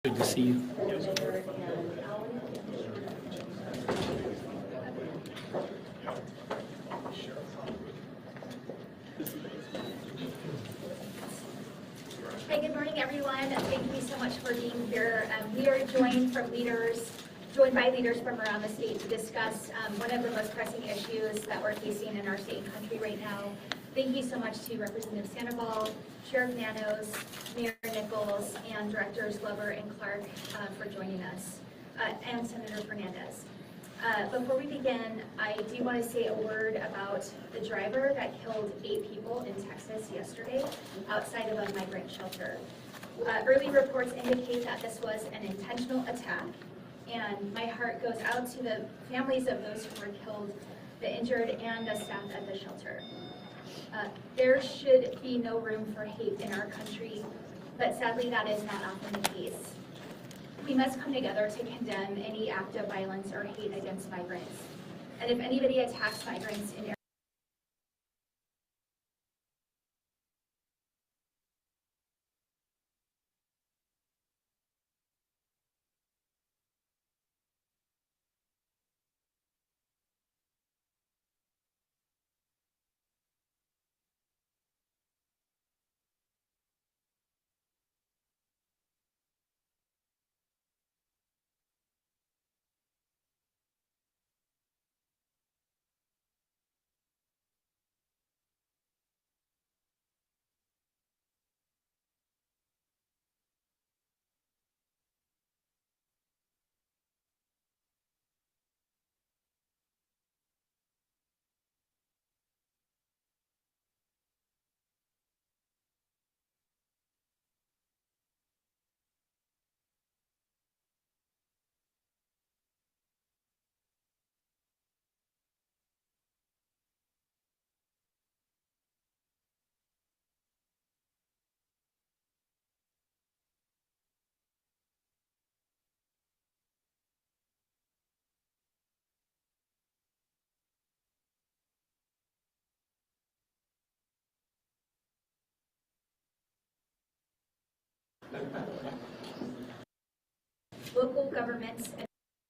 Good to see you. Hi, good morning, everyone. Thank you so much for being here. We are joined by leaders from around the state to discuss one of the most pressing issues that we're facing in our state and country right now. Thank you so much to Representative Sandoval, Sheriff Nanos, Mayor Nichols, and Directors Glover and Clark for joining us, and Senator Fernandez. Before we begin, I do want to say a word about the driver that killed 8 people in Texas yesterday outside of a migrant shelter. Early reports indicate that this was an intentional attack, and my heart goes out to the families of those who were killed, the injured, and the staff at the shelter. There should be no room for hate in our country, but sadly that is not often the case. We must come together to condemn any act of violence or hate against migrants. And if anybody attacks migrants in local governments and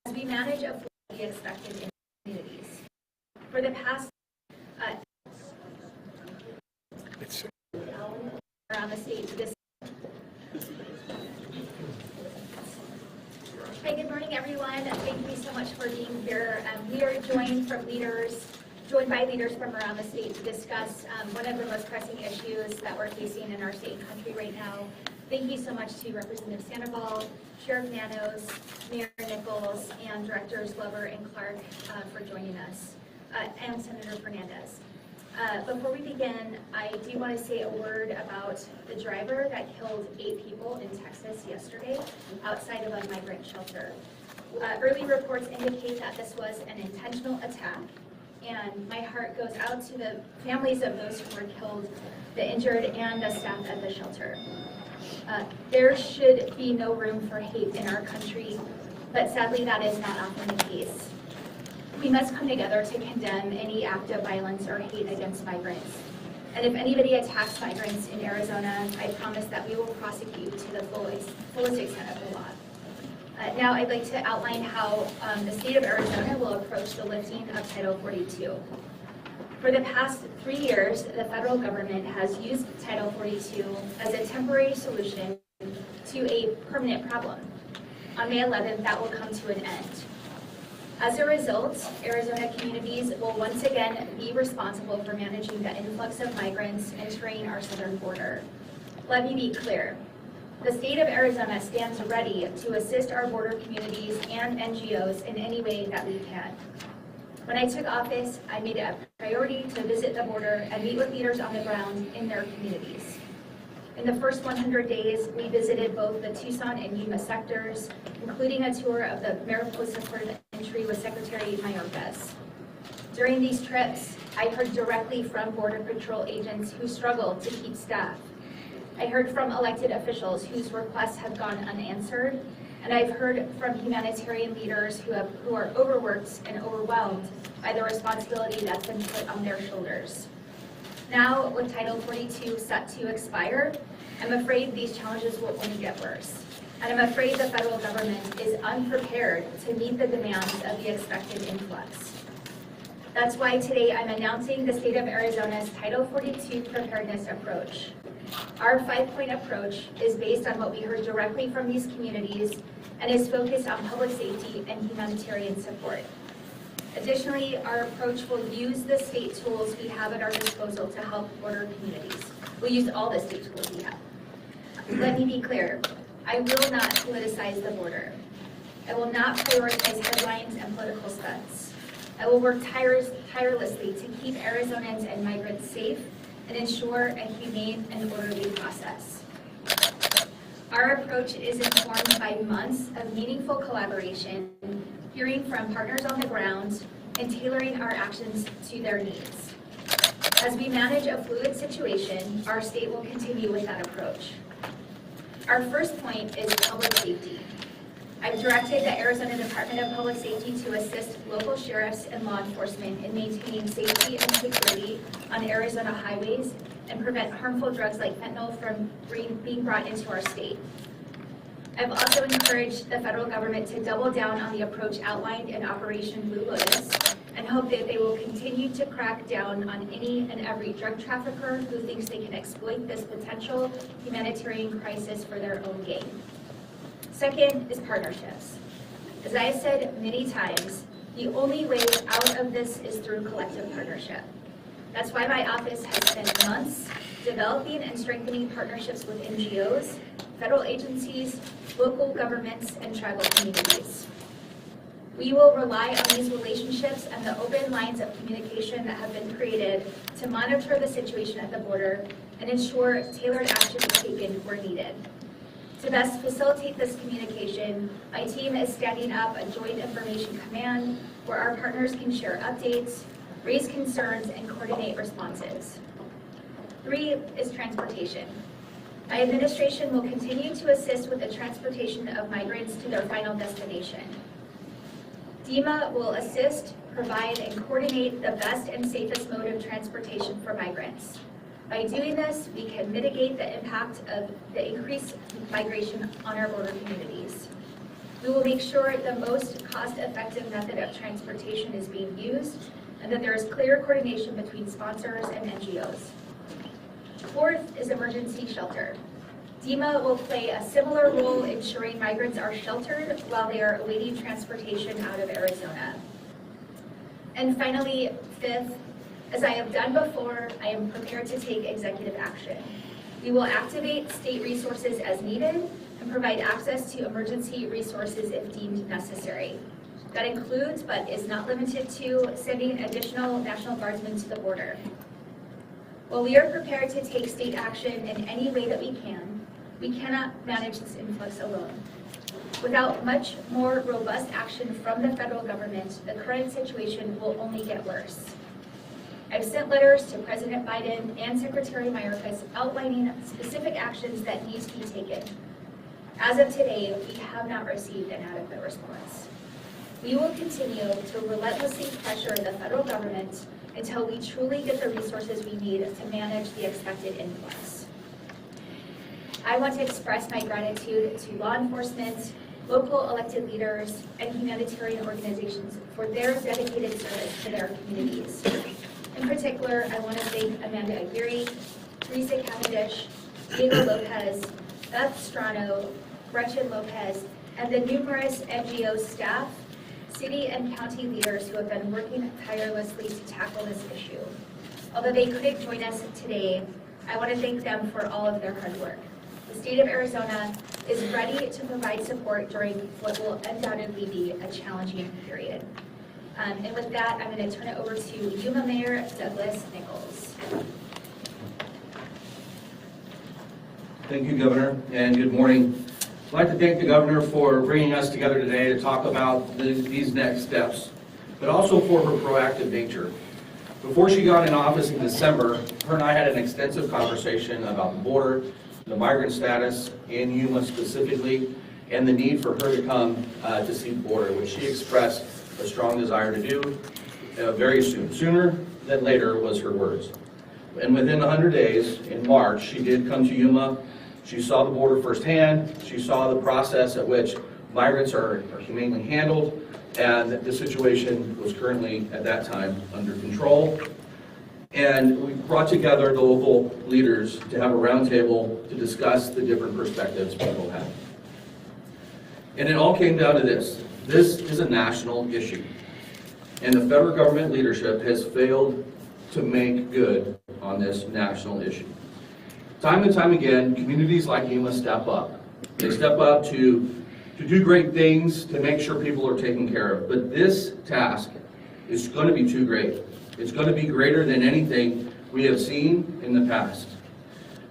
as we manage a fully expected in communities. For the past around the state to this. Hi, good morning, everyone. Thank you so much for being here. We are joined by leaders from around the state to discuss one of the most pressing issues that we're facing in our state and country right now. Thank you so much to Representative Sandoval, Sheriff Nanos, Mayor Nichols, and Directors Glover and Clark for joining us, and Senator Fernandez. Before we begin, I do want to say a word about the driver that killed 8 people in Texas yesterday outside of a migrant shelter. Early reports indicate that this was an intentional attack, and my heart goes out to the families of those who were killed, the injured, and the staff at the shelter. There should be no room for hate in our country, but sadly that is not often the case. We must come together to condemn any act of violence or hate against migrants. And if anybody attacks migrants in Arizona, I promise that we will prosecute to the fullest extent of the law. Now I'd like to outline how the state of Arizona will approach the lifting of Title 42. For the past 3 years, the federal government has used Title 42 as a temporary solution to a permanent problem. On May 11th, that will come to an end. As a result, Arizona communities will once again be responsible for managing the influx of migrants entering our southern border. Let me be clear. The state of Arizona stands ready to assist our border communities and NGOs in any way that we can. When I took office, I made it a priority to visit the border and meet with leaders on the ground in their communities. In the first 100 days, we visited both the Tucson and Yuma sectors, including a tour of the Mariposa port of entry with Secretary Mayorkas. During these trips, I heard directly from Border Patrol agents who struggle to keep staff. I heard from elected officials whose requests have gone unanswered, and I've heard from humanitarian leaders who are overworked and overwhelmed by the responsibility that's been put on their shoulders. Now, with Title 42 set to expire, I'm afraid these challenges will only get worse. and I'm afraid the federal government is unprepared to meet the demands of the expected influx. That's why today I'm announcing the state of Arizona's Title 42 preparedness approach. Our 5-point approach is based on what we heard directly from these communities and is focused on public safety and humanitarian support. Additionally, our approach will use the state tools we have at our disposal to help border communities. We'll use all the state tools we have. Let me be clear, I will not politicize the border. I will not prioritize headlines and political stunts. I will work tirelessly to keep Arizonans and migrants safe and ensure a humane and orderly process. Our approach is informed by months of meaningful collaboration, hearing from partners on the ground, and tailoring our actions to their needs. As we manage a fluid situation, our state will continue with that approach. Our first point is public safety. I've directed the Arizona Department of Public Safety to assist local sheriffs and law enforcement in maintaining safety and security on Arizona highways and prevent harmful drugs like fentanyl from being brought into our state. I've also encouraged the federal government to double down on the approach outlined in Operation Blue Lotus and hope that they will continue to crack down on any and every drug trafficker who thinks they can exploit this potential humanitarian crisis for their own gain. Second is partnerships. As I said many times, the only way out of this is through collective partnership. That's why my office has spent months developing and strengthening partnerships with NGOs, federal agencies, local governments, and tribal communities. We will rely on these relationships and the open lines of communication that have been created to monitor the situation at the border and ensure tailored action is taken where needed. To best facilitate this communication, my team is standing up a joint information command where our partners can share updates, raise concerns, and coordinate responses. 3 is transportation. My administration will continue to assist with the transportation of migrants to their final destination. DEMA will assist, provide, and coordinate the best and safest mode of transportation for migrants. By doing this, we can mitigate the impact of the increased migration on our border communities. We will make sure the most cost-effective method of transportation is being used and that there is clear coordination between sponsors and NGOs. 4th is emergency shelter. DEMA will play a similar role ensuring migrants are sheltered while they are awaiting transportation out of Arizona. And finally, 5th, as I have done before, I am prepared to take executive action. We will activate state resources as needed and provide access to emergency resources if deemed necessary. That includes, but is not limited to, sending additional National Guardsmen to the border. While we are prepared to take state action in any way that we cannot manage this influx alone. Without much more robust action from the federal government, the current situation will only get worse. I've sent letters to President Biden and Secretary Mayorkas outlining specific actions that need to be taken. As of today, we have not received an adequate response. We will continue to relentlessly pressure the federal government until we truly get the resources we need to manage the expected influx. I want to express my gratitude to law enforcement, local elected leaders, and humanitarian organizations for their dedicated service to their communities. In particular, I want to thank Amanda Aguirre, Teresa Cavendish, Diego Lopez, Beth Strano, Gretchen Lopez, and the numerous NGO staff, city and county leaders who have been working tirelessly to tackle this issue. Although they couldn't join us today, I want to thank them for all of their hard work. The state of Arizona is ready to provide support during what will undoubtedly be a challenging period. And with that, I'm going to turn it over to Yuma Mayor Douglas Nichols. Thank you, Governor, and good morning. I'd like to thank the Governor for bringing us together today to talk about these next steps, but also for her proactive nature. Before she got in office in December, her and I had an extensive conversation about the border, the migrant status in Yuma specifically, and the need for her to come to see the border, which she expressed a strong desire to do very soon. Sooner than later was her words. And within 100 days, in March, she did come to Yuma. She saw the border firsthand. She saw the process at which migrants are humanely handled, and the situation was currently, at that time, under control. And we brought together the local leaders to have a roundtable to discuss the different perspectives people have. And it all came down to this. This is a national issue. And the federal government leadership has failed to make good on this national issue. Time and time again, communities like Yuma step up. They step up to do great things, to make sure people are taken care of. But this task is going to be too great. It's going to be greater than anything we have seen in the past.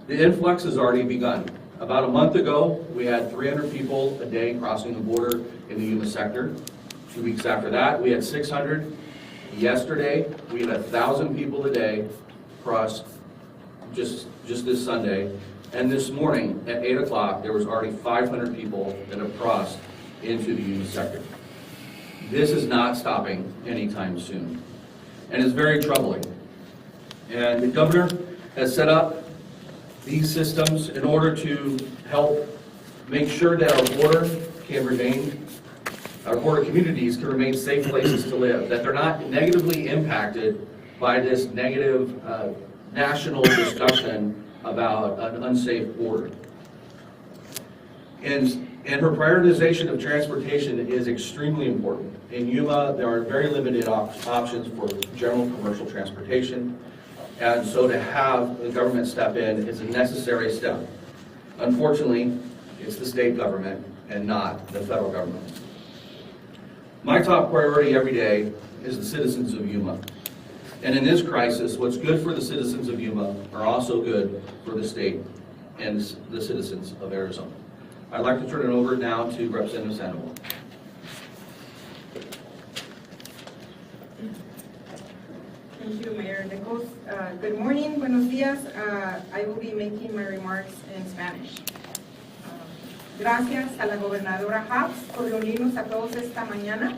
The influx has already begun. About a month ago, we had 300 people a day crossing the border in the Yuma sector. 2 weeks after that, we had 600. Yesterday, we had 1,000 people a day cross just this Sunday. And this morning at 8 o'clock, there was already 500 people that have crossed into the Yuma sector. This is not stopping anytime soon. And it's very troubling. And the governor has set up these systems in order to help make sure that our border communities can remain safe places to live, that they're not negatively impacted by this negative national discussion about an unsafe border. And her prioritization of transportation is extremely important. In Yuma, there are very limited options for general commercial transportation, and so to have the government step in is a necessary step. Unfortunately, it's the state government and not the federal government. My top priority every day is the citizens of Yuma. And in this crisis, what's good for the citizens of Yuma are also good for the state and the citizens of Arizona. I'd like to turn it over now to Representative Sandoval. Thank you, Mayor Nichols. Good morning, buenos días. I will be making my remarks in Spanish. Gracias a la gobernadora Hobbs por reunirnos a todos esta mañana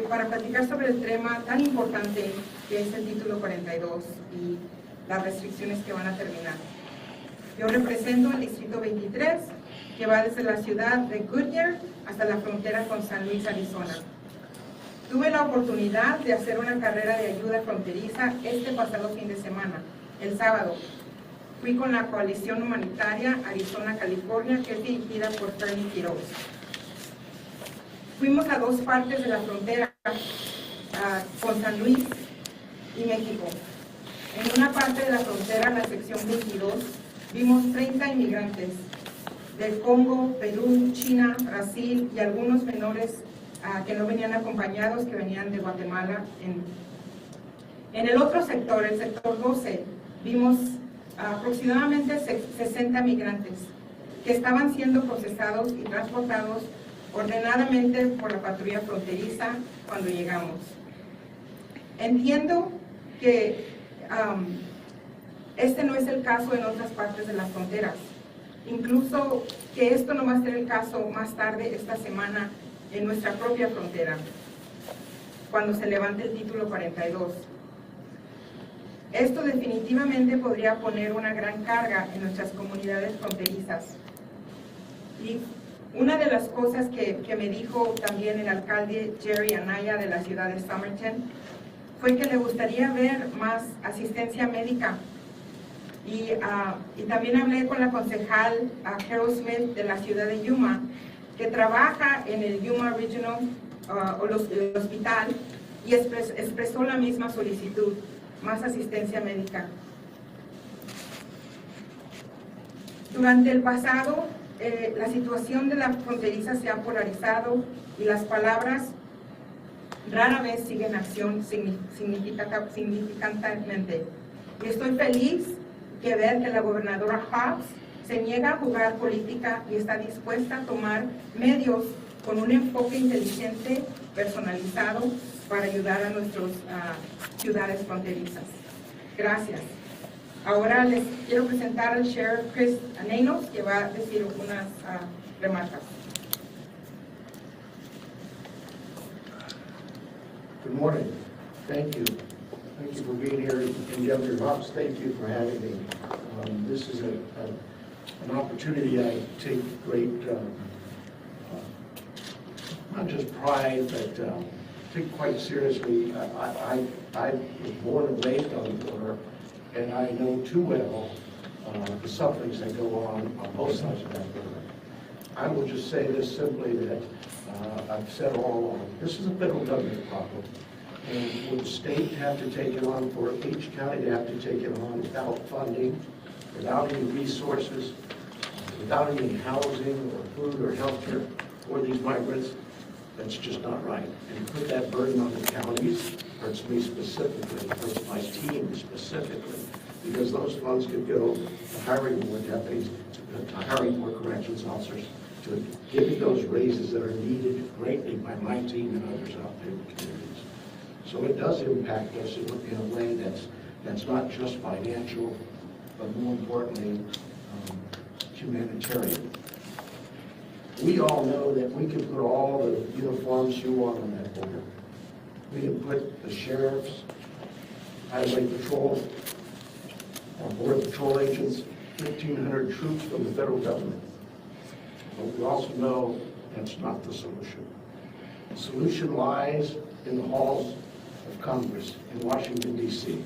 para platicar sobre el tema tan importante que es el título 42 y las restricciones que van a terminar. Yo represento el distrito 23, que va desde la ciudad de Goodyear hasta la frontera con San Luis, Arizona. Tuve la oportunidad de hacer una carrera de ayuda fronteriza este pasado fin de semana, el sábado. Fui con la coalición humanitaria Arizona-California, que es dirigida por Fernie Quiroz. Fuimos a dos partes de la frontera, con San Luis y México. En una parte de la frontera, la sección 22, vimos 30 inmigrantes del Congo, Perú, China, Brasil y algunos menores que no venían acompañados, que venían de Guatemala. En el otro sector, el sector 12, vimos aproximadamente 60 migrantes que estaban siendo procesados y transportados ordenadamente por la patrulla fronteriza cuando llegamos. Entiendo que este no es el caso en otras partes de las fronteras, incluso que esto no va a ser el caso más tarde esta semana en nuestra propia frontera, cuando se levante el título 42. Esto definitivamente podría poner una gran carga en nuestras comunidades fronterizas. Y una de las cosas que me dijo también el alcalde Jerry Anaya de la ciudad de Somerton fue que le gustaría ver más asistencia médica. Y también hablé con la concejal Carol Smith de la ciudad de Yuma, que trabaja en el Yuma Regional el hospital, y expresó la misma solicitud, más asistencia médica. Durante el pasado, la situación de la fronteriza se ha polarizado y las palabras rara vez siguen acción significativamente. Y estoy feliz de ver que la gobernadora Hobbs se niega a jugar política y está dispuesta a tomar medios con un enfoque inteligente, personalizado, para ayudar a nuestras ciudades fronterizas. Gracias. Ahora les quiero presentar al Sheriff Chris Anenos, que va a decir unas remarcas. Good morning. Thank you. Thank you for being here. And Governor Hobbs, thank you for having me. This is a an opportunity I take great, not just pride, but take quite seriously. I was born and raised on the border, and I know too well the sufferings that go on both sides of that border. I will just say this simply, that I've said all along, this is a federal government problem. And for the state to have to take it on, for each county to have to take it on without funding, without any resources, without any housing or food or health care for these migrants, that's just not right. And to put that burden on the counties hurts me specifically, hurts my team specifically, because those funds could go to hiring more deputies, to hiring more corrections officers, to giving those raises that are needed greatly by my team and others out there in the communities. So it does impact us in a way that's not just financial, but more importantly, humanitarian. We all know that we can put all the uniforms you want on that border. We can put the sheriffs, highway patrol, our border patrol agents, 1,500 troops from the federal government. But we also know that's not the solution. The solution lies in the halls of Congress in Washington, D.C.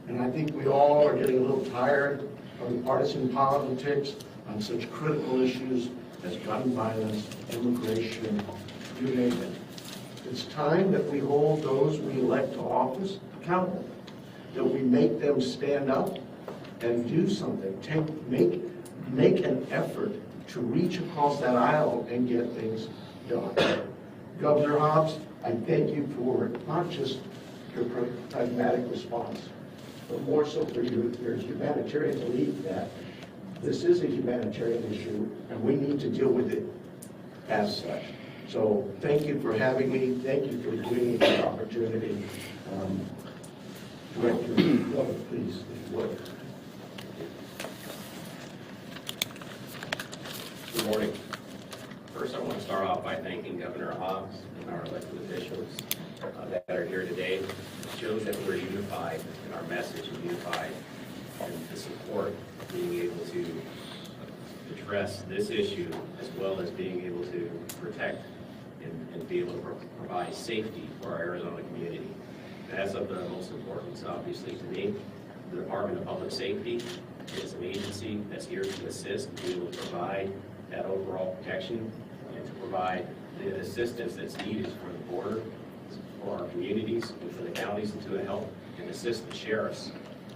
And I think we all are getting a little tired of the partisan politics on such critical issues as gun violence, immigration, you name it. It's time that we hold those we elect to office accountable, that we make them stand up and do something, make an effort to reach across that aisle and get things done. Governor Hobbs, I thank you for not just your pragmatic response, but more so for your humanitarian belief that this is a humanitarian issue and we need to deal with it as such. So thank you for having me. Thank you for giving me the opportunity. Director, please, if you would. Good morning. First, I want to start off by thanking Governor Hobbs and our elected officials that are here today. It shows that we're unified in our message and unified in the support of being able to address this issue, as well as being able to protect and be able to provide safety for our Arizona community. That's of the most importance, obviously, to me. The Department of Public Safety is an agency that's here to assist and be able to provide that overall protection and to provide the assistance that's needed for the border, for our communities, and for the counties, and to help and assist the sheriffs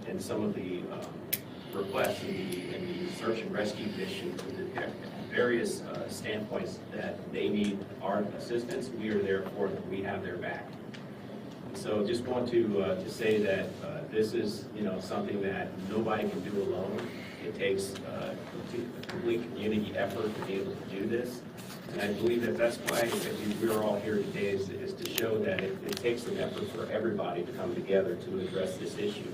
in some of the requests in the search and rescue mission to detect various standpoints that they need our assistance. We are there for them. We have their back. So just want to say that this is something that nobody can do alone. It takes a complete community effort to be able to do this. And I believe that that's why we're all here today is to show that it takes an effort for everybody to come together to address this issue.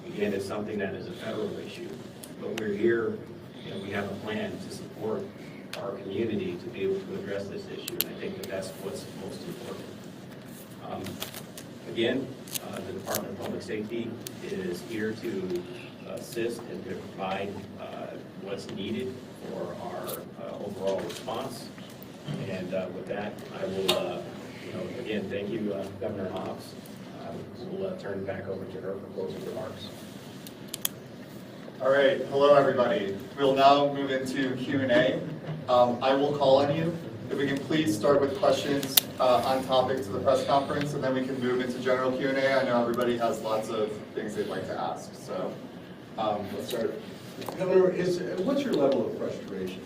Again, it's something that is a federal issue, but we're here and we have a plan to support our community to be able to address this issue. And I think that that's what's most important. Again, the Department of Public Safety is here to assist and to provide what's needed for our overall response. And with that, I will, again, thank you, Governor Hobbs. We'll turn it back over to her for closing remarks. All right, hello everybody. We'll now move into Q&A. I will call on you. If we can please start with questions on topic to the press conference, and then we can move into general Q&A. I know everybody has lots of things they'd like to ask, so let's start. Governor, what's your level of frustration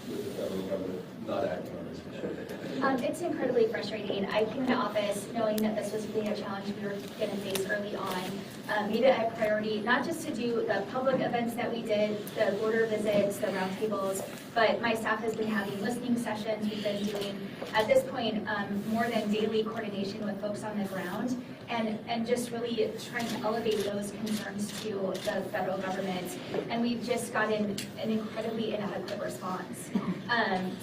with the federal government not acting on this issue? It's incredibly frustrating. I came into office knowing that this was really a challenge we were going to face early on. Made it a priority, not just to do the public events that we did, the border visits, the roundtables, but my staff has been having listening sessions. We've been doing, at this point, more than daily coordination with folks on the ground, and just really trying to elevate those concerns to the federal government. And we've just gotten an incredibly inadequate response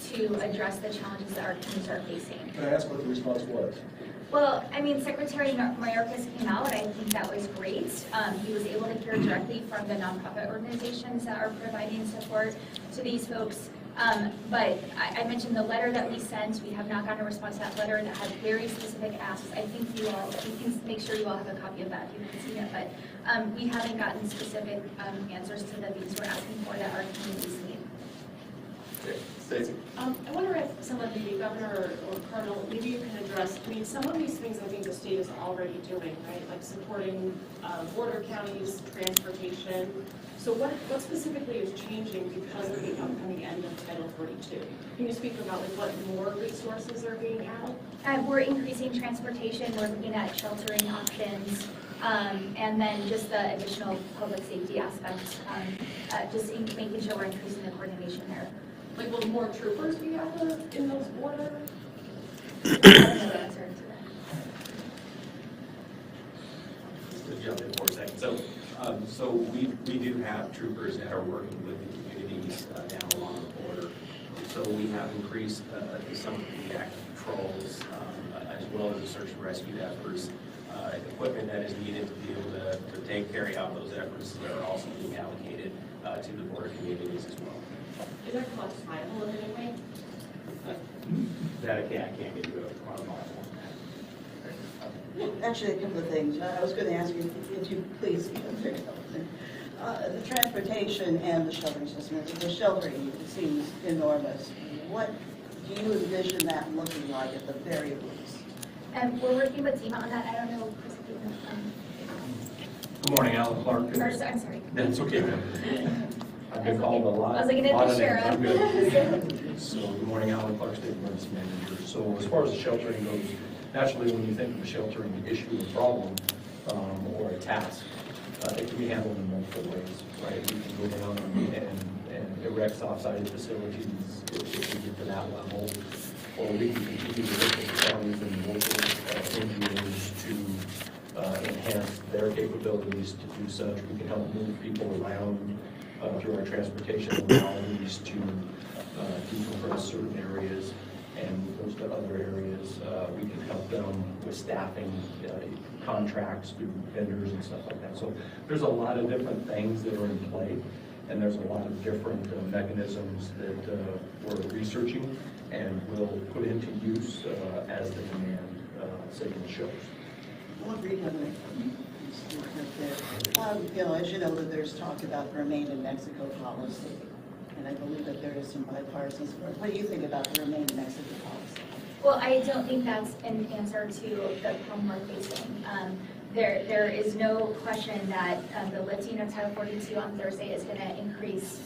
to address the challenges that our communities are facing. Can I ask what the response was? Well, I mean, Secretary Mayorkas came out, I think that was great. He was able to hear directly from the nonprofit organizations that are providing support to these folks. But I mentioned the letter that we sent, we have not gotten a response to that letter that had very specific asks. I think you can make sure you all have a copy of that if you haven't seen it, but we haven't gotten specific answers to the things we're asking for that our communities need. Stacey? I wonder if some of the governor or Colonel, maybe you can address, I mean, some of these things I think the state is already doing, right? Like supporting border counties, transportation. So what specifically is changing because of the upcoming end of Title 42? Can you speak about like what more resources are being added? We're increasing transportation, we're looking at sheltering options, and then just the additional public safety aspects, making sure we're increasing the coordination there. Like will more troopers be out there in those borders? I don't know the answer to that. Just to jump in for a second. So we do have troopers that are working with the communities down along the border. So we have increased some of the active patrols as well as the search and rescue efforts. Equipment that is needed to be able to carry out those efforts that are also being allocated to the border communities as well. Is that quantifiable in any way? That I can't give you a quantifiable. Actually, a couple of things. I was going to ask you if you please be very helpful. The transportation and the sheltering system. The sheltering seems enormous. What do you envision that looking like at the very least? We're working with DEMA on that. I don't know, Chris, if you can, Good morning, Alan Clark. I'm sorry. That's okay. I've been called a lot. I was looking at lot the of names. I'm sheriff. good. So, good morning, Alan Clark, State Emergency Manager. So, as far as the sheltering goes, naturally, when you think of a sheltering issue or problem or a task, it can be handled in multiple ways, right? We can go down and erect soft-sided facilities if we get to that level, or we can continue to work with the counties and local NGOs to enhance their capabilities to do such. We can help move people around through our transportation modalities to decompress certain areas and move those to other areas. We can help them with staffing, contracts through vendors and stuff like that. So there's a lot of different things that are in play, and there's a lot of different mechanisms that we're researching and will put into use as the demand signal shows. Well, agree, Governor. As you know, that there's talk about the Remain in Mexico policy, and I believe that there is some bipartisan support. What do you think about the Remain in Mexico policy? Well, I don't think that's an answer to the problem we're facing. There is no question that the lifting of Title 42 on Thursday is going to increase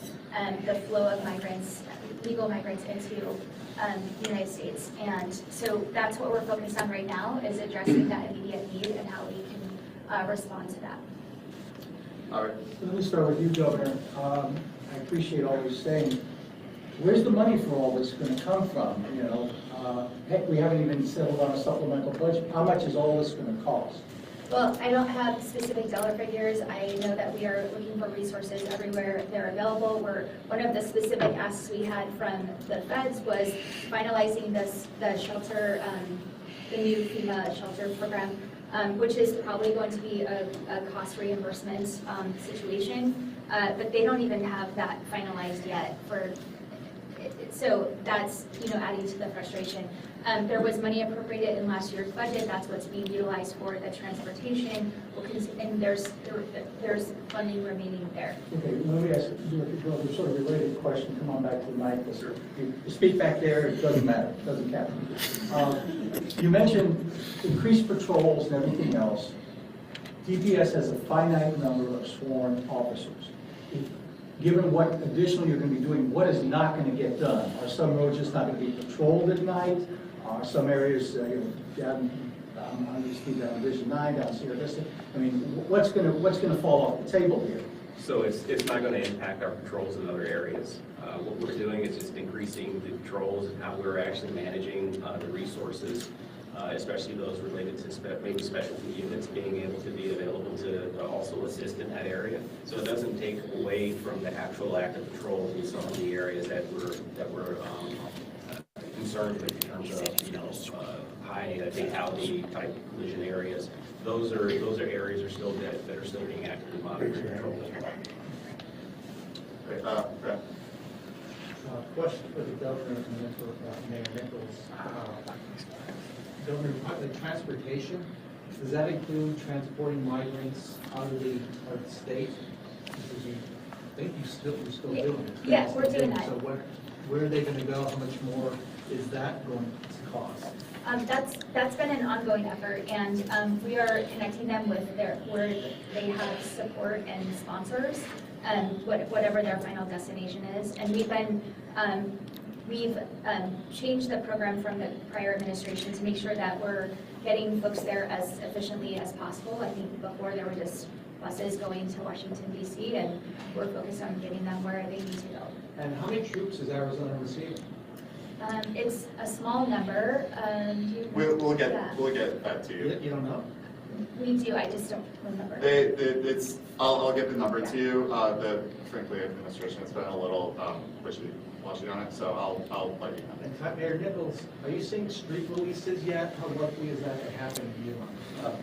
the flow of migrants, legal migrants into the United States. And so that's what we're focused on right now, is addressing that immediate need and how we can respond to that. All right. Let me start with you, Governor. I appreciate all you're saying. Where's the money for all this going to come from? Heck, we haven't even settled on a supplemental budget. How much is all this going to cost? Well, I don't have specific dollar figures. I know that we are looking for resources everywhere they're available. One of the specific asks we had from the feds was finalizing the shelter, the new FEMA shelter program, which is probably going to be a cost reimbursement situation, but they don't even have that finalized yet. So that's adding to the frustration. There was money appropriated in last year's budget. That's what's being utilized for the transportation, and there's funding remaining there. Okay, let me ask you a sort of related question. Come on back to the mic. You speak back there, it doesn't matter, it doesn't count. You mentioned increased patrols and everything else. DPS has a finite number of sworn officers. Given what additional you're going to be doing, what is not going to get done? Are some roads just not going to be patrolled at night? Are some areas, down Division 9, down Sierra Vista? I mean, what's going to fall off the table here? So it's not going to impact our patrols in other areas. What we're doing is just increasing the patrols and how we're actually managing the resources, especially those related to maybe specialty units being able to be available to also assist in that area. So it doesn't take away from the actual active patrols in some of the areas that we're concerned with in terms of, high fatality type collision areas. Those are areas are still that are still being actively monitored and controlled as well. Great, Brad. Question for the governor and then for Mayor Nichols. Governor, the transportation, does that include transporting migrants out of the state? Because I think you're still doing it. Yeah, we're doing that. So where are they going to go? How much more is that going to cost? That's been an ongoing effort, and we are connecting them with where they have support and sponsors, whatever their final destination is. And we've changed the program from the prior administration to make sure that we're getting folks there as efficiently as possible. I think before there were just buses going to Washington, D.C., and we're focused on getting them where they need to go. And how many troops is Arizona receiving? It's a small number. We'll get that to you. You don't know? We do, I just don't remember. I'll get the number to you. Frankly, administration has been a little wishy-washy on it, so I'll let you know. And Mayor Nichols, are you seeing street releases yet? How likely is that to happen to you?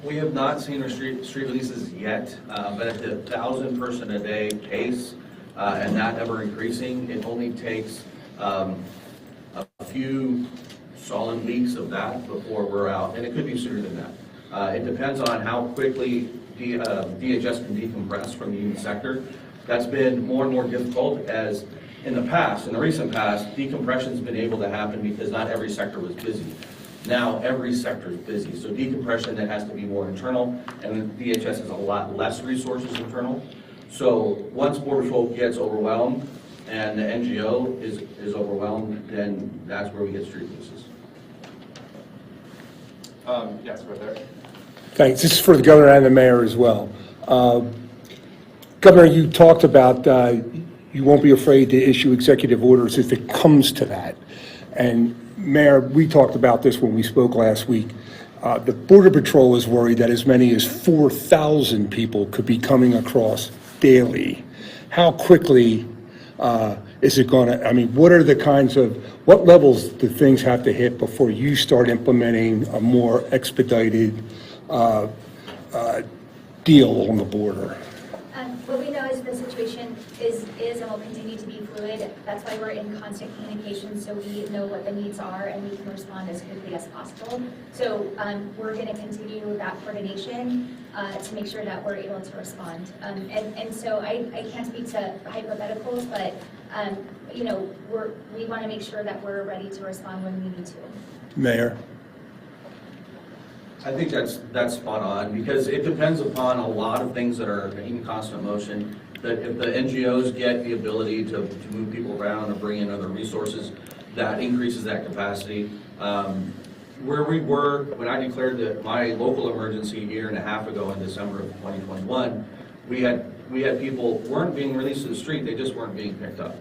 We have not seen our street releases yet, but at the 1,000 a day pace, and that ever increasing, it only takes a few solid weeks of that before we're out, and it could be sooner than that. It depends on how quickly DHS can decompress from the union sector. That's been more and more difficult as in the recent past, decompression's been able to happen because not every sector was busy. Now every sector is busy, so decompression that has to be more internal, and DHS has a lot less resources internal. So once Border Patrol gets overwhelmed and the NGO is overwhelmed, then that's where we get street releases. Yes, right there. Thanks. This is for the governor and the mayor as well. Governor, you talked about you won't be afraid to issue executive orders if it comes to that. And Mayor, we talked about this when we spoke last week. The Border Patrol is worried that as many as 4,000 people could be coming across daily. How quickly is it going to, what levels do things have to hit before you start implementing a more expedited deal on the border? What we know is the situation is and will continue to be fluid. That's why we're in constant communication, so we know what the needs are and we can respond as quickly as possible. So we're going to continue that coordination to make sure that we're able to respond. And so I can't speak to hypotheticals, but we want to make sure that we're ready to respond when we need to. Mayor? I think that's spot on, because it depends upon a lot of things that are in constant motion. That if the NGOs get the ability to move people around or bring in other resources, that increases that capacity. Where we were, when I declared that my local emergency a year and a half ago in December of 2021, we had people weren't being released to the street, they just weren't being picked up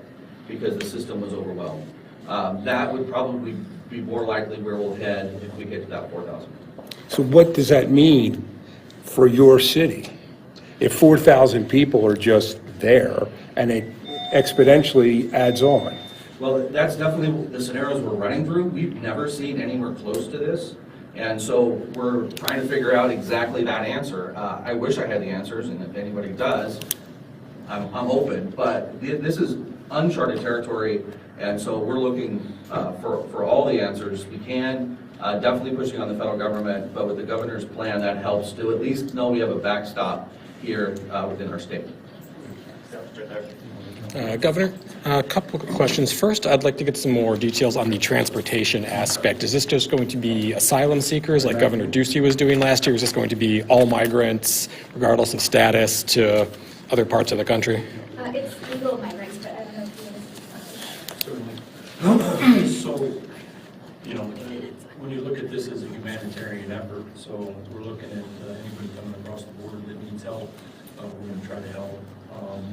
because the system was overwhelmed. That would probably be more likely where we'll head if we get to that 4,000. So what does that mean for your city? If 4,000 people are just there and it exponentially adds on? Well, that's definitely the scenarios we're running through. We've never seen anywhere close to this. And so we're trying to figure out exactly that answer. I wish I had the answers, and if anybody does, I'm open. But this is uncharted territory, and so we're looking for all the answers we can. Definitely pushing on the federal government, but with the governor's plan, that helps to at least know we have a backstop here within our state. Governor, a couple of questions. First, I'd like to get some more details on the transportation aspect. Is this just going to be asylum seekers like Governor Ducey was doing last year? Is this going to be all migrants, regardless of status, to other parts of the country? It's legal migrants, but I don't know if you Certainly. So, when you look at this as a humanitarian effort, so we're looking at anybody coming across the border that needs help, we're going to try to help.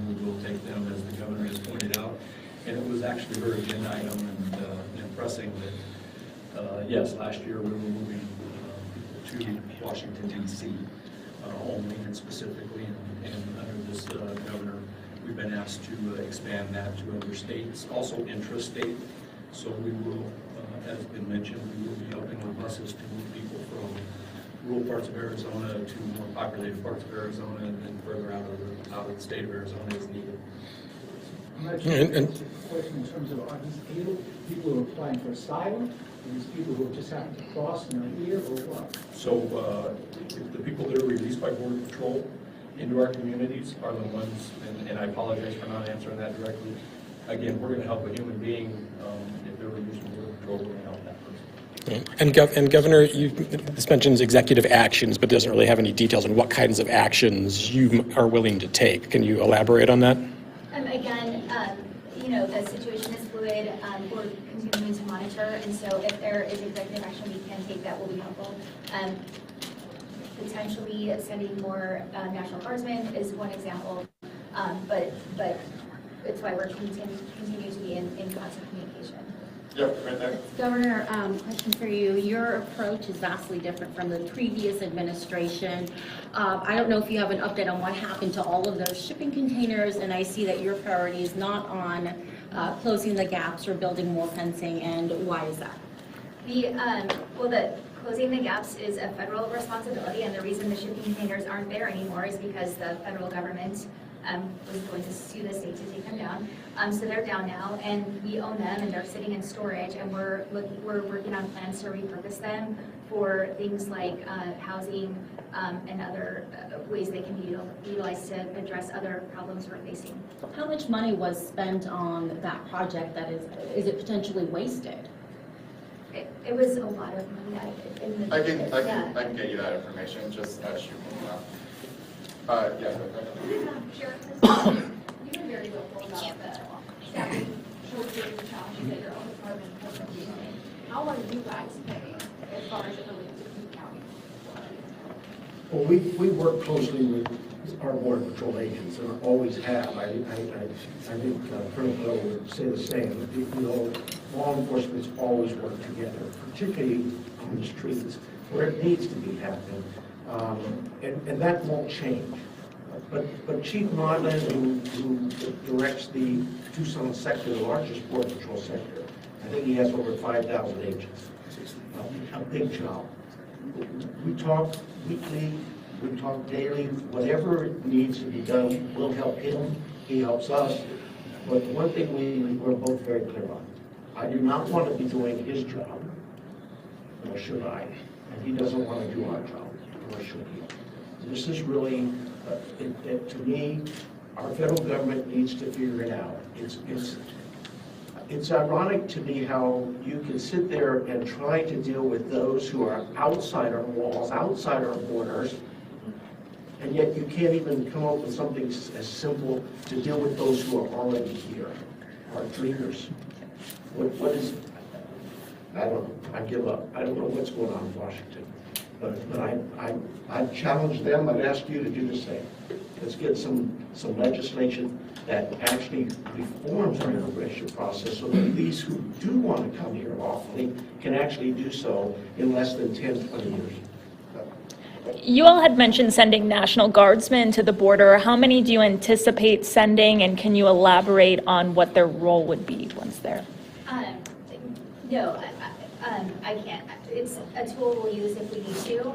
We will take them, as the governor has pointed out. And it was actually a very agenda item and pressing that, yes, last year we were moving people to Washington, D.C. Only and specifically, and under this governor, we've been asked to expand that to other states, also intrastate. So we will As has been mentioned, we will be helping with buses to move people from rural parts of Arizona to more populated parts of Arizona and then further out of the state of Arizona as needed. I'm not sure if it's a question in terms of, are these people who are applying for asylum, or these people who just happen to cross and are here, or what? So the people that are released by Border Patrol into our communities are the ones, and I apologize for not answering that directly. Again, we're going to help a human being. If they're released from Border Patrol, we're going to help that person. And Governor, this mentions executive actions, but doesn't really have any details on what kinds of actions you are willing to take. Can you elaborate on that? Again, the situation is fluid. We're continuing to monitor, and so if there is executive action we can take, that will be helpful. Potentially sending more National Guardsmen is one example, but it's why we're continuing to be in constant communication. Yep, right there. Governor, question for you. Your approach is vastly different from the previous administration. I don't know if you have an update on what happened to all of those shipping containers, and I see that your priority is not on closing the gaps or building more fencing, and why is that? The closing the gaps is a federal responsibility, and the reason the shipping containers aren't there anymore is because the federal government was going to sue the state to take them down. So they're down now, and we own them, and they're sitting in storage, and we're working on plans to repurpose them for things like housing and other ways they can be utilized to address other problems we're facing. How much money was spent on that project that is it potentially wasted? It was a lot of money. I can get you that information just as you move on. Yeah. Sure. You've been very vocal about the staffing shortages and challenges that your own department has been facing. How are you guys faring as far as it relates to King County? Well, we work closely with our Border Patrol agents and always have. I think Colonel Bell would say the same. Law enforcement's always worked together, particularly on the streets where it needs to be happening. And that won't change. But Chief Modlin, who directs the Tucson sector, the largest Border Patrol sector, I think he has over 5,000 agents. A big job. We talk weekly, we talk daily, whatever needs to be done, we'll help him, he helps us. But one thing we're both very clear on, I do not want to be doing his job, nor should I. And he doesn't want to do our job, nor should he. This is really, to me, our federal government needs to figure it out. It's ironic to me how you can sit there and try to deal with those who are outside our walls, outside our borders, and yet you can't even come up with something as simple to deal with those who are already here, our dreamers. What is, I don't know, I give up. I don't know what's going on in Washington. But I challenge them, I'd ask you to do the same. Let's get some legislation that actually reforms our immigration process so that these who do want to come here lawfully can actually do so in less than 10, 20 years. You all had mentioned sending National Guardsmen to the border. How many do you anticipate sending, and can you elaborate on what their role would be once there? No, I can't. It's a tool we'll use if we need to,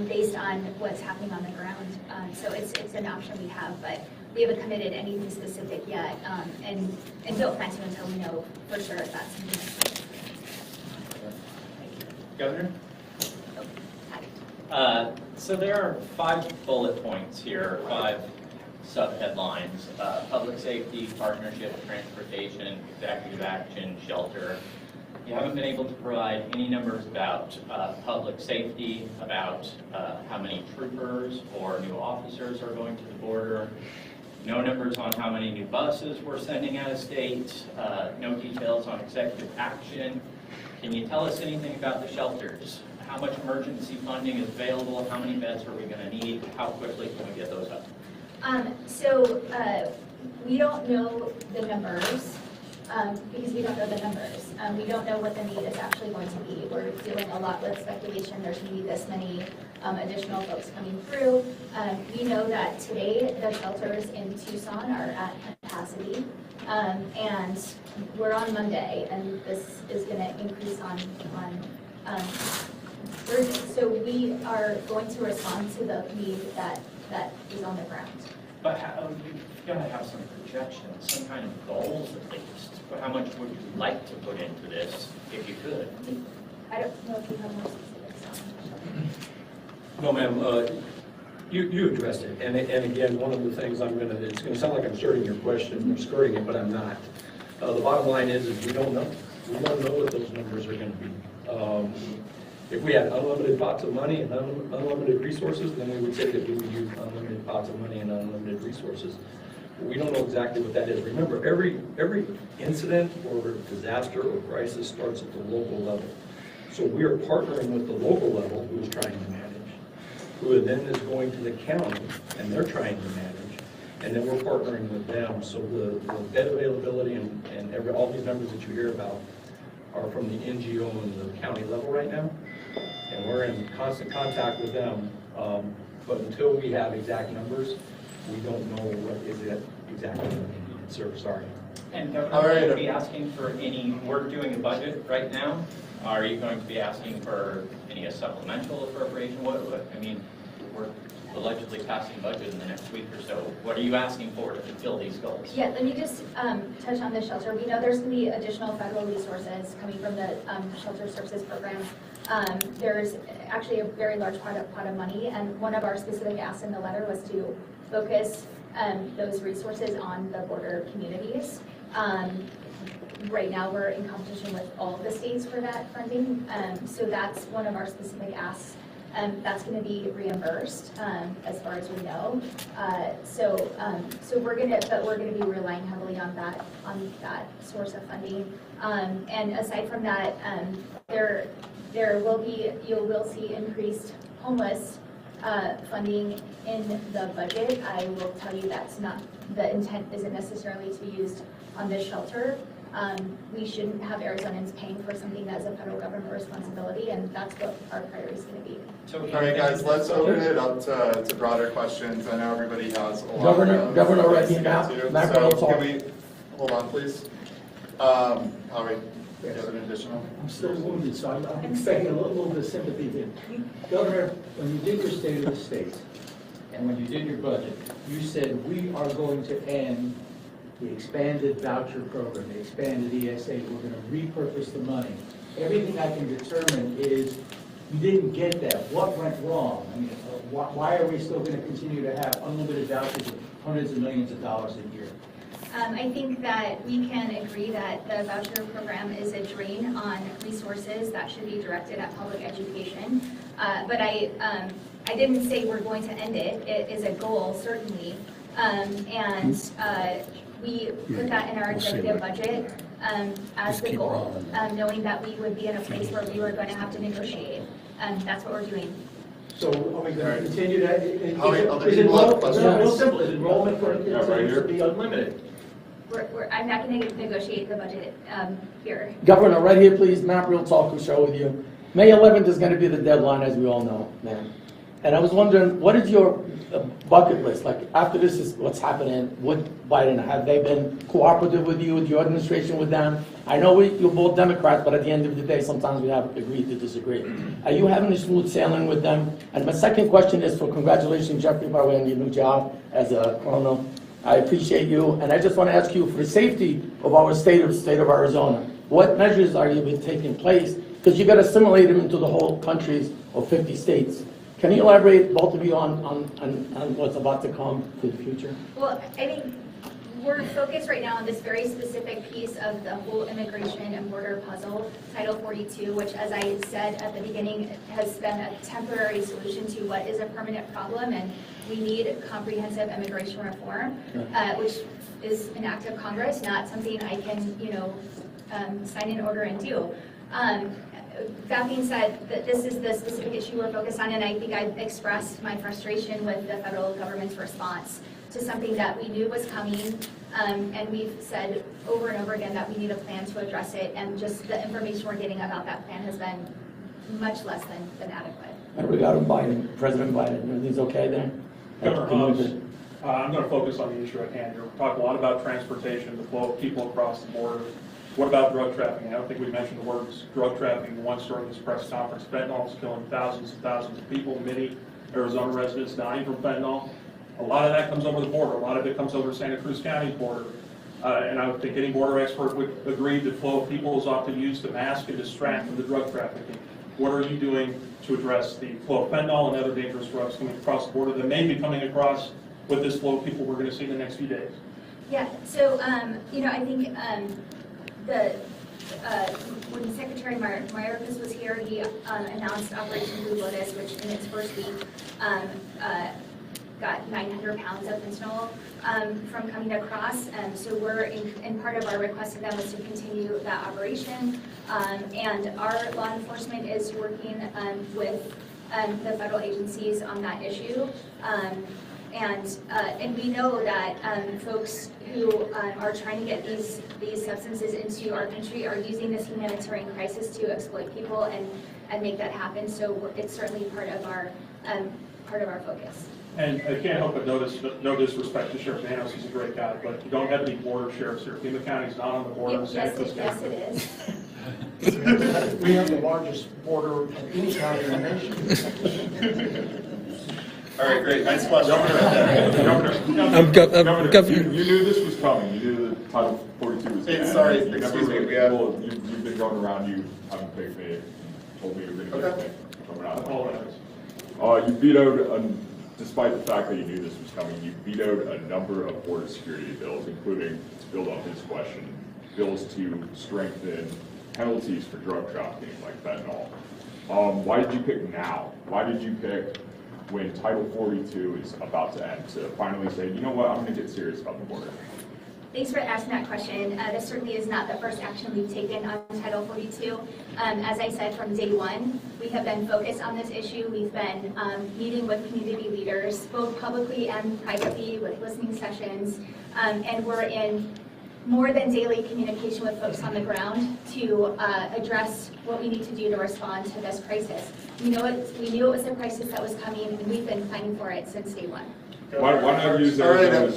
based on what's happening on the ground. So it's an option we have, but we haven't committed anything specific yet, and don't plan to until we know for sure if that's something. Governor? So there are 5 bullet points here, 5 sub-headlines: public safety, partnership, transportation, executive action, shelter. You haven't been able to provide any numbers about public safety, about how many troopers or new officers are going to the border, no numbers on how many new buses we're sending out of state, no details on executive action. Can you tell us anything about the shelters? How much emergency funding is available? How many beds are we going to need? How quickly can we get those up? We don't know the numbers because we don't know the numbers. We don't know what the need is actually going to be. We're doing a lot with speculation. There's going to be this many additional folks coming through. We know that today the shelters in Tucson are at capacity. And we're on Monday, and this is going to increase on Thursday. So we are going to respond to the need that is on the ground. But you've got to have some projections, some kind of goals at least. But how much would you like to put into this if you could? I don't know if you have more specifics on No, ma'am, you addressed it, and again, one of the things it's gonna sound like I'm skirting your question, or skirting it, but I'm not. The bottom line is we don't know. We don't know what those numbers are gonna be. If we had unlimited pots of money and unlimited resources, then we would say that we would use unlimited pots of money and unlimited resources. But we don't know exactly what that is. Remember, every incident or disaster or crisis starts at the local level. So we are partnering with the local level who is trying to manage, who then is going to the county and they're trying to manage, and then we're partnering with them. So the bed availability and all these numbers that you hear about are from the NGO and the county level right now, and we're in constant contact with them. But until we have exact numbers, we don't know what is it exactly what we need. Sir, sorry. And Governor, will you be asking for any, we're doing a budget right now. Are you going to be asking for any supplemental appropriation? I mean, we're allegedly passing budget in the next week or so. What are you asking for to fulfill these goals? Yeah, let me just touch on the shelter. We know there's going to be additional federal resources coming from the shelter services program. There's actually a very large pot of money, and one of our specific asks in the letter was to focus those resources on the border communities. Right now, we're in competition with all of the states for that funding, so that's one of our specific asks. That's going to be reimbursed, as far as we know. So we're going to be relying heavily on that source of funding. And aside from that, you will see increased homeless funding in the budget. I will tell you that's not, the intent isn't necessarily to be used on this shelter. We shouldn't have Arizonans paying for something that's a federal government responsibility, and that's what our priority is going to be. All right, guys, let's open it up to broader questions. I know everybody has a lot of Governor things Reddy, to get to. Macro So talk. can we, hold on, please. Howie, do you have an additional? I'm still wounded, so I'm expecting a little bit of sympathy here. Governor, when you did your State of the State, and when you did your budget, you said we are going to end the expanded voucher program, the expanded ESA, we're going to repurpose the money. Everything I can determine is you didn't get that. What went wrong? I mean, why are we still going to continue to have unlimited vouchers of hundreds of millions of dollars a year? I think that we can agree that the voucher program is a drain on resources that should be directed at public education. But I didn't say we're going to end it. It is a goal, certainly. We put that in our executive budget as the goal, knowing that we would be in a place where we were going to have to negotiate. That's what we're doing. So are we going to continue that? Other people have questions? Real simple, is enrollment for kids to be unlimited? I'm not going to negotiate the budget here. Governor, right here, please, Map Real Talk will show with you. May 11th is going to be the deadline, as we all know, ma'am. And I was wondering, what is your bucket list? Like, after this is what's happening with Biden, have they been cooperative with you, with your administration, with them? I know you're both Democrats, but at the end of the day, sometimes we have agreed to disagree. Are you having a smooth sailing with them? And my second question is for congratulations, Jeffrey, by the way, on your new job as a colonel. I appreciate you, and I just want to ask you, for the safety of our state of Arizona, what measures are you been taking place? Because you got to assimilate them into the whole countries of 50 states. Can you elaborate, both of you, on what's about to come for the future? Well, I think we're focused right now on this very specific piece of the whole immigration and border puzzle, Title 42, which, as I said at the beginning, has been a temporary solution to what is a permanent problem, and we need comprehensive immigration reform, which is an act of Congress, not something I can, sign an order and do. That being said, that this is the specific issue we're focused on, and I think I've expressed my frustration with the federal government's response to something that we knew was coming, and we've said over and over again that we need a plan to address it, and just the information we're getting about that plan has been much less than adequate. And regarding Biden, President Biden, everything's okay there? Governor Hobbs, I'm going to focus on the issue at hand here. We talk a lot about transportation, the flow of people across the border. What about drug trafficking? I don't think we mentioned the words drug trafficking once during this press conference. Fentanyl is killing thousands and thousands of people, many Arizona residents dying from fentanyl. A lot of that comes over the border. A lot of it comes over Santa Cruz County's border. And I would think any border expert would agree that flow of people is often used to mask and distract from the drug trafficking. What are you doing to address the flow of fentanyl and other dangerous drugs coming across the border that may be coming across with this flow of people we're going to see in the next few days? Yeah, so, you know, I think when Secretary Mayorkas was here, he announced Operation Blue Lotus, which in its first week got 900 pounds of fentanyl from coming across. So we're in part of our request to them was to continue that operation. And our law enforcement is working with the federal agencies on that issue. And we know that folks who are trying to get these substances into our country are using this humanitarian crisis to exploit people and make that happen. So it's certainly part of our focus. And I can't help but notice, no disrespect to Sheriff Manos, he's a great guy, but you don't have any border sheriffs here. Pima County's not on the border. Yes, it is. We have the largest border of any county in the nation. All right, great. Next question. Governor, you knew this was coming. You knew that Title 42 was coming. Sorry, excuse me. You've been going around. You haven't picked me. Told me you were going to pick me. You vetoed, despite the fact that you knew this was coming, you vetoed a number of border security bills, including, to build on his question, bills to strengthen penalties for drug trafficking, like fentanyl. Why did you pick now? Why did you pick when Title 42 is about to end to finally say, you know what, I'm going to get serious about the border? Thanks for asking that question. This certainly is not the first action we've taken on Title 42. As I said from day one, we have been focused on this issue. We've been meeting with community leaders, both publicly and privately, with listening sessions, and we're in more than daily communication with folks on the ground to address what we need to do to respond to this crisis. We knew it was a crisis that was coming, and we've been fighting for it since day one. Why not use Arizona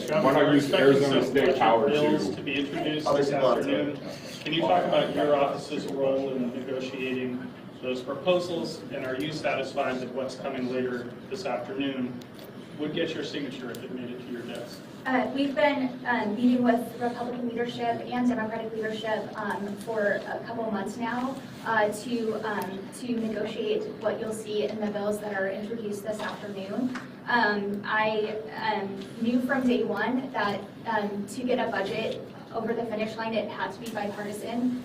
State power to be introduced this afternoon? Can you talk about your office's role in negotiating those proposals, and are you satisfied that what's coming later this afternoon would get your signature if it made it to your desk? We've been meeting with Republican leadership and Democratic leadership for a couple of months now to negotiate what you'll see in the bills that are introduced this afternoon. I knew from day one that to get a budget over the finish line, it had to be bipartisan.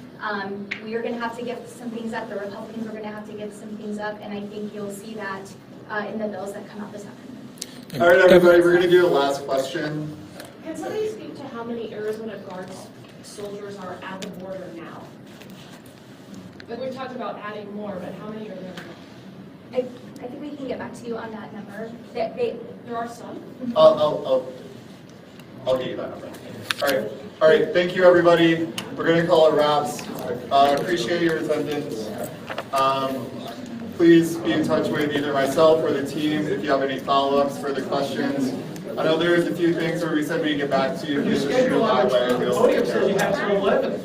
We are going to have to give some things up. The Republicans are going to have to give some things up, and I think you'll see that in the bills that come out this afternoon. All right, everybody, we're going to do a last question. Can somebody speak to how many Arizona Guards soldiers are at the border now? Like we talked about adding more, but how many are there now? I think we can get back to you on that number. There are some. I'll get you that number. All right. Thank you, everybody. We're going to call it wraps. Appreciate your attendance. Please be in touch with either myself or the team if you have any follow-ups, further questions. I know there was a few things where we said we'd get back to you. You scheduled on the podium says you have to 11.